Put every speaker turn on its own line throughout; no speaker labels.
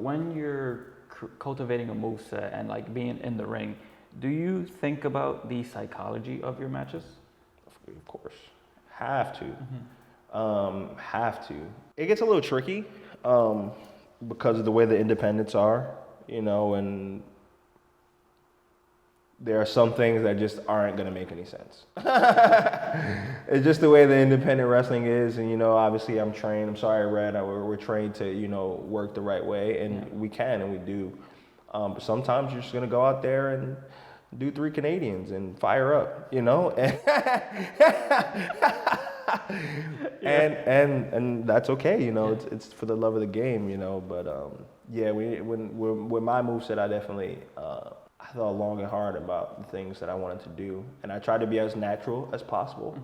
when you're cultivating a moveset and like being in the ring, do you think about the psychology of your matches?
Of course, have to. Have to. It gets a little tricky because of the way the independents are, you know, and there are some things that just aren't going to make any sense. It's just the way the independent wrestling is. And, you know, obviously I'm trained. I'm sorry, Red. We're trained to, you know, work the right way. And we can and we do. But sometimes you're just going to go out there and do 3 Canadians and fire up, you know? And that's okay, you know. It's for the love of the game, you know. But, yeah, with my moveset, I definitely... I thought long and hard about the things that I wanted to do, and I tried to be as natural as possible,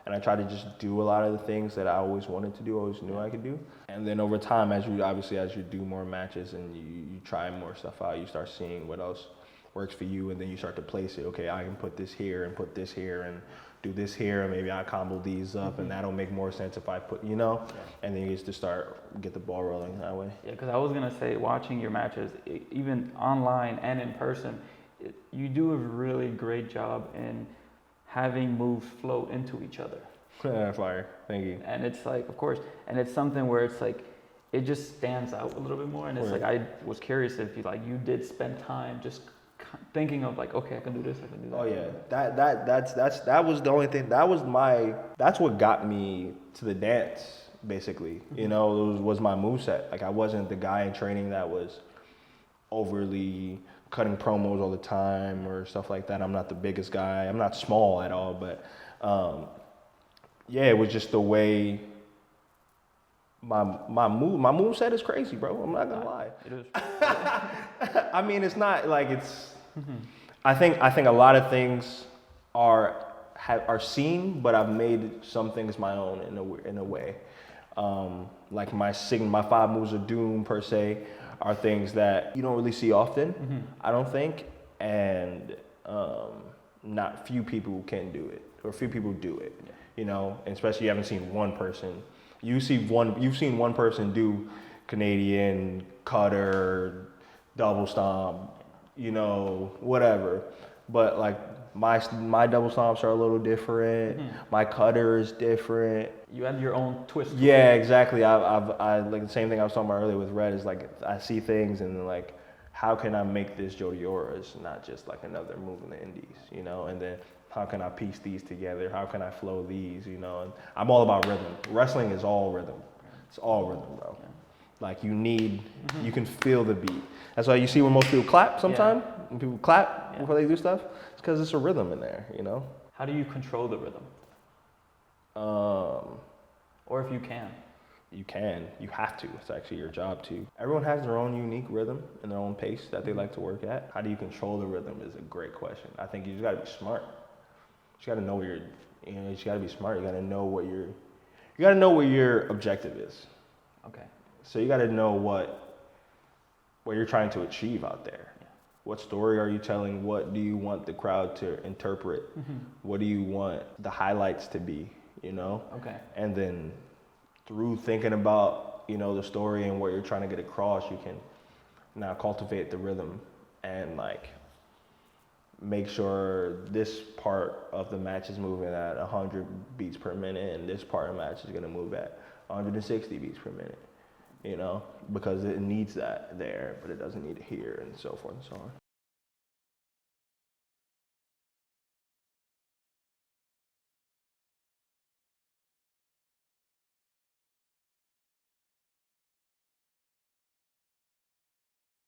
and I tried to just do a lot of the things that I always wanted to do, always knew I could do. And then over time, as you do more matches and you try more stuff out, you start seeing what else works for you, and then you start to place it. Okay, I can put this here and put this here and do this here, and maybe I combo these up, and that'll make more sense if I put, you know, and then you just get the ball rolling that way.
Yeah, because I was gonna say, watching your matches, even online and in person, you do a really great job in having moves flow into each other.
Fire, thank you.
And it's like, of course, and it's something where it's like, it just stands out a little bit more. And it's like, I was curious if you did spend time just thinking of like, okay, I can do this, I can do that.
Oh yeah, that was the only thing. That's what got me to the dance, basically. You know, it was my moveset. Like I wasn't the guy in training that was overly cutting promos all the time or stuff like that. I'm not the biggest guy. I'm not small at all, but yeah, it was just the way my moveset is crazy, bro. I'm not gonna lie.
It is.
I mean, it's not like it's. I think a lot of things are seen, but I've made some things my own in a way. Like my 5 moves of doom per se are things that you don't really see often, I don't think, and not few people can do it, or few people do it, you know, and especially you haven't seen one person. You've seen one person do Canadian, cutter, double stomp, you know, whatever, but like my double stomps are a little different. My cutter is different.
You have your own twist.
Yeah, exactly. I like the same thing I was talking about earlier with Red is like I see things and like how can I make this Jodi Aura? It's not just like another move in the indies, you know? And then how can I piece these together? How can I flow these, you know? And I'm all about rhythm. Wrestling is all rhythm. It's all rhythm, bro. Yeah. Like you can feel the beat. That's why you see when most people clap sometimes. When people clap before they do stuff, it's because it's a rhythm in there, you know?
How do you control the rhythm? Or if you can.
You can. You have to. It's actually your job to. Everyone has their own unique rhythm and their own pace that they like to work at. How do you control the rhythm is a great question. I think you just gotta be smart. You just gotta know where you just gotta be smart. You gotta know what your objective is.
Okay.
So you gotta know what you're trying to achieve out there. Yeah. What story are you telling? What do you want the crowd to interpret? What do you want the highlights to be, you know?
Okay.
And then through thinking about, you know, the story and what you're trying to get across, you can now cultivate the rhythm and like make sure this part of the match is moving at 100 beats per minute and this part of the match is gonna move at 160 beats per minute, you know, because it needs that there, but it doesn't need it here and so forth and so on.